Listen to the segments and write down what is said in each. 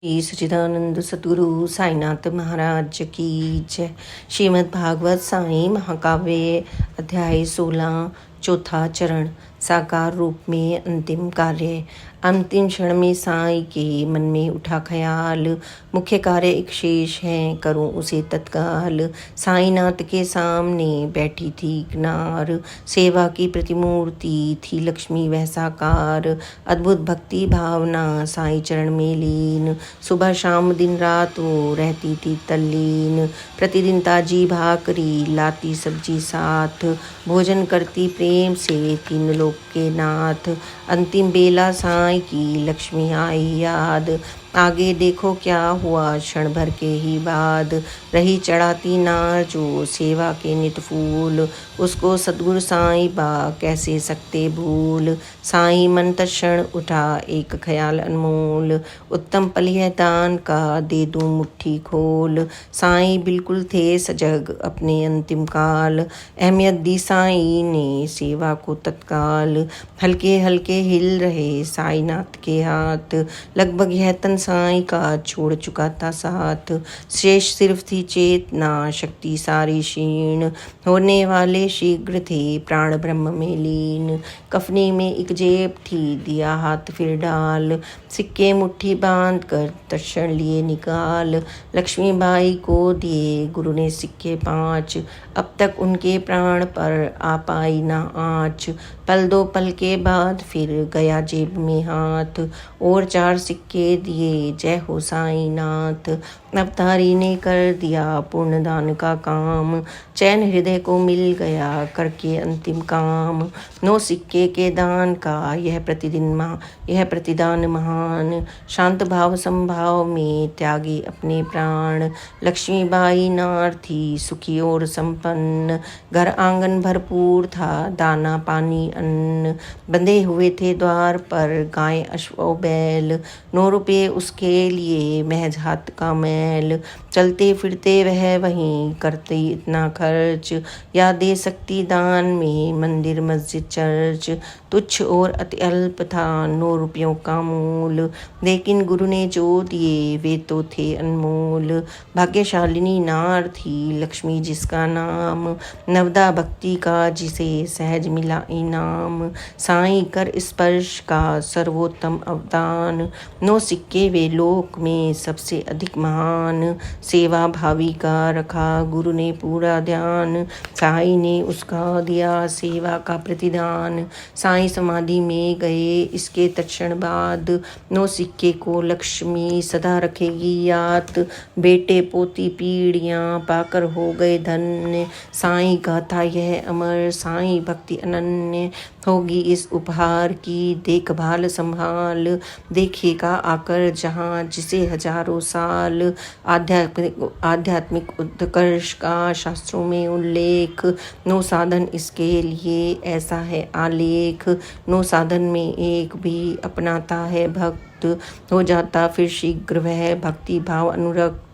श्री सच्चिदानंद सद्गुरु साईनाथ महाराज की जय। श्रीमद् भागवत साई महाकाव्य अध्याय 16 चौथा चरण। साकार रूप में अंतिम कार्य। अंतिम क्षण में साई के मन में उठा ख्याल, मुख्य कार्य एक शेष है, करूं उसे तत्काल। साईनाथ के सामने बैठी थी किनार, सेवा की प्रतिमूर्ति थी लक्ष्मी वह साकार। अद्भुत भक्ति भावना साई चरण में लीन, सुबह शाम दिन रात वो रहती थी तल्लीन। प्रतिदिन ताजी भाकरी लाती सब्जी साथ, भोजन करती प्रेम से तीन लोक के नाथ। अंतिम बेला साई की लक्ष्मी आई याद, आगे देखो क्या हुआ क्षण भर के ही बाद। रही चढ़ाती नार जो सेवा के नित फूल, उसको सद्गुरु साईं बा कैसे सकते भूल। साईं मन तत्क्षण उठा एक ख्याल अनमोल, उत्तम पल यह दान का दे दूं मुट्ठी खोल। साईं बिल्कुल थे सजग अपने अंतिम काल, अहमियत दी साईं ने सेवा को तत्काल। हल्के हल्के हिल रहे साईनाथ के हाथ, लगभग यह तन साईं का छोड़ चुका था साथ। शेष सिर्फ थी चेतना शक्ति सारी क्षीण, होने वाले शीघ्र थे प्राण ब्रह्म में लीन। कफनी में एक जेब थी दिया हाथ फिर डाल, सिक्के मुट्ठी बांध कर तत्क्षण लिए निकाल। लक्ष्मीबाई को दिए गुरु ने सिक्के 5, अब तक उनके प्राण पर आ पाई ना आँच। पल दो पल के बाद फिर गया जेब में हाथ, और 4 सिक्के दिए जय हो साईनाथ। अवतारी ने कर दिया पूर्ण दान का काम, चैन हृदय को मिल गया करके अंतिम काम। 9 सिक्के के दान का यह प्रतिदान महान, शांत भाव संभाव में त्यागे अपने प्राण। लक्ष्मीबाई नार थी सुखी और संपन्न, घर आंगन भरपूर था दाना पानी अन्न। बंधे हुए थे द्वार पर गाय अश्व और बैल, 9 रुपये उसके लिए महज हाथ का मैल। चलते फिरते वह वहीं करते इतना खर्च, या दे सकती दान में मंदिर मस्जिद चर्च। तुच्छ और अति अल्प था 9 रुपयों का मूल, लेकिन गुरु ने जो दिए वे तो थे अनमोल। भाग्यशालिनी नार थी लक्ष्मी जिसका नाम, नवदा भक्ति का जिसे सहज मिला इनाम। साईं कर स्पर्श का सर्वोत्तम अवदान, 9 सिक्के वे लोक में सबसे अधिक महान। सेवा भावी का रखा गुरु ने पूरा ध्यान, साईं ने उसका दिया सेवा का प्रतिदान। साईं समाधि में गए इसके तत्क्षण बाद, 9 सिक्के को लक्ष्मी सदा रखेगी याद। बेटे पोती पीढ़ियां पाकर हो गए धन्य, साईं का था यह अमर साईं भक्ति अनन्य। होगी इस उपहार की देखभाल संभाल, देखेगा आकर जहाँ जिसे हजारों साल। आध्यात्मिक उत्कर्ष का शास्त्रों में उल्लेख, 9 साधन इसके लिए ऐसा है आलेख। 9 साधन में एक भी अपनाता है भक्त, हो जाता फिर शीघ्र वह भक्ति भाव अनुरक्त।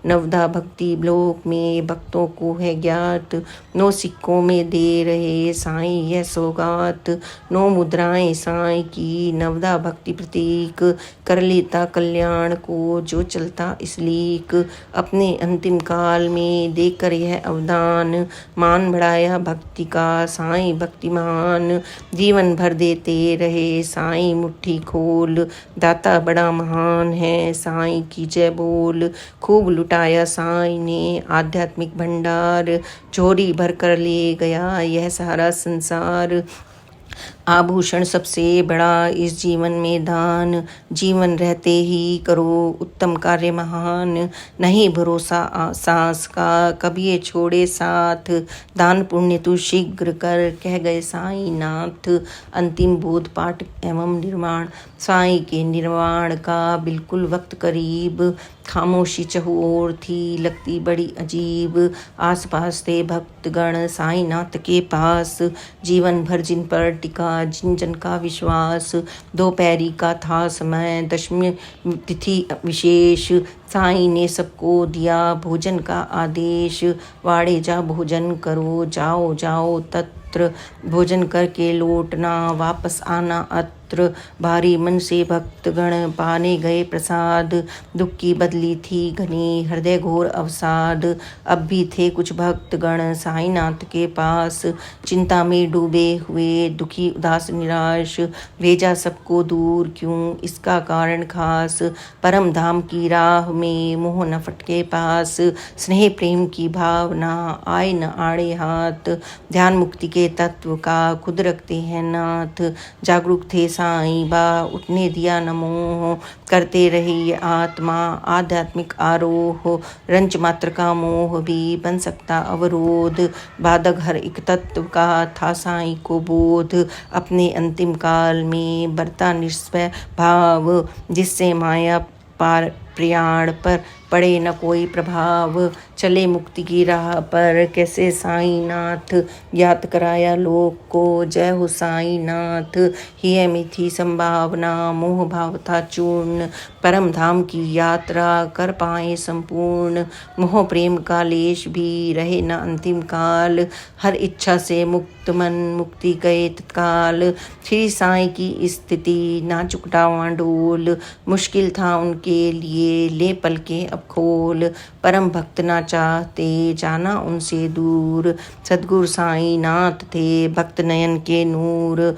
नवदा भक्ति लोक में भक्तों को है ज्ञात, 9 सिक्कों में दे रहे साईं यह सौगात। 9 मुद्राएं साईं की नवदा भक्ति प्रतीक, कर लेता कल्याण को जो चलता इस लीक। अपने अंतिम काल में देकर यह अवदान, मान बढ़ाया भक्ति का साईं भक्तिमान। जीवन भर देते रहे साईं मुट्ठी खोल, दाता बड़ा महान है साईं की जय बोल। खूब लुटाया साईं ने आध्यात्मिक भंडार, चोरी भर कर ले गया यह सारा संसार। आभूषण सबसे बड़ा इस जीवन में दान, जीवन रहते ही करो उत्तम कार्य महान। नहीं भरोसा सांस का कभी ये छोड़े साथ, दान पुण्य तू शीघ्र कर कह गए साईं नाथ। अंतिम बोध पाठ एवं निर्माण। साईं के निर्वाण का बिल्कुल वक्त करीब, खामोशी चहुओर थी लगती बड़ी अजीब। आसपास थे भक्तगण साईनाथ के पास, जीवन भर जिन पर टिका जिन जन का विश्वास। दोपहरी का था समय, दशमी तिथि विशेष, साईं ने सबको दिया भोजन का आदेश, वाड़े जा भोजन करो, जाओ जाओ तत्र भोजन करके लौटना, वापस आना अत्र। भारी मन से भक्तगण पाने गए प्रसाद, दुख की बदली थी घनी हृदय घोर अवसाद। अब भी थे कुछ भक्तगण साईनाथ के पास, चिंता में डूबे हुए दुखी उदास निराश। भेजा सबको दूर क्यों इसका कारण खास, परम धाम की राह में मोह न फटके पास। स्नेह प्रेम की भावना आए न आड़े हाथ, ध्यान मुक्ति के तत्व का खुद रखते हैं नाथ। जागरूक थे साईं बा उठने दिया न मोह, करते रहे ये आत्मा आध्यात्मिक आरोह। रंच मात्र का मोह भी बन सकता अवरोध, बाधक हर एक तत्व का था साईं को बोध। अपने अंतिम काल में बरता निस्वय भाव, जिससे माया पार प्रयाण पर पड़े न कोई प्रभाव। चले मुक्ति की राह पर कैसे साईनाथ, याद कराया लोक को जय हो साईनाथ। हिय में थी संभावना मोह भाव था चूर्ण, परम धाम की यात्रा कर पाए संपूर्ण। मोह प्रेम का लेश भी रहे न अंतिम काल, हर इच्छा से मुक्त मन मुक्ति गए तत्काल। श्री साईं की स्थिति नाजुक डावाडोल, मुश्किल था उनके लिए ले पल के अब खोल। परम भक्त ना चाहते जाना उनसे दूर, सद्गुरु साईं नाथ थे भक्त नयन के नूर।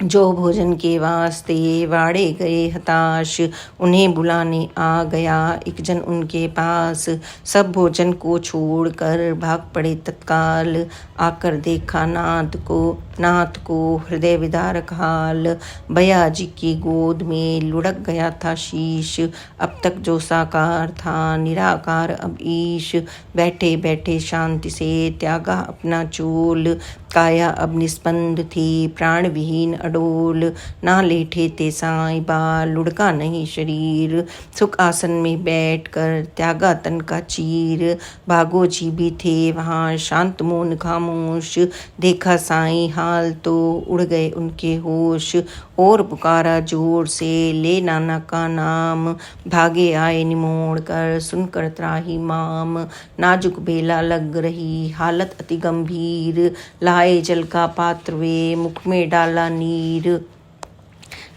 जो भोजन के वास्ते वाड़े गए हताश, उन्हें बुलाने आ गया एक जन उनके पास। सब भोजन को छोड़कर भाग पड़े तत्काल, आकर देखा नाथ को हृदय विदारक हाल। बया जी की गोद में लुढ़क गया था शीश, अब तक जो साकार था निराकार अब ईश। बैठे बैठे शांति से त्यागा अपना चूल, काया अब निस्पंद थी प्राण विहीन अडोल। ना लेठे ते साईं बा लुढ़का नहीं शरीर, सुख आसन में बैठकर त्यागा तन का चीर। भागो जी भी थे वहाँ शांत मौन खामोश, देखा साईं हाल तो उड़ गए उनके होश। और पुकारा जोर से ले नाना का नाम, भागे आए निमोड़ कर सुनकर त्राही माम। नाजुक बेला लग रही हालत अति गंभीर, लाए जल का पात्र वे मुख में डाला नीर।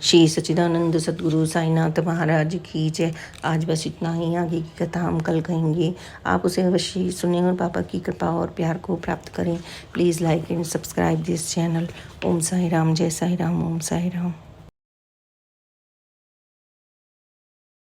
श्री सच्चिदानंद सद्गुरु साईनाथ महाराज की जय। आज बस इतना ही, आगे की कथा हम कल कहेंगे। आप उसे अवश्य सुने और बाबा की कृपा और प्यार को प्राप्त करें। Please like and subscribe this channel. Om Sai Ram, जय साई राम, ओम साई राम।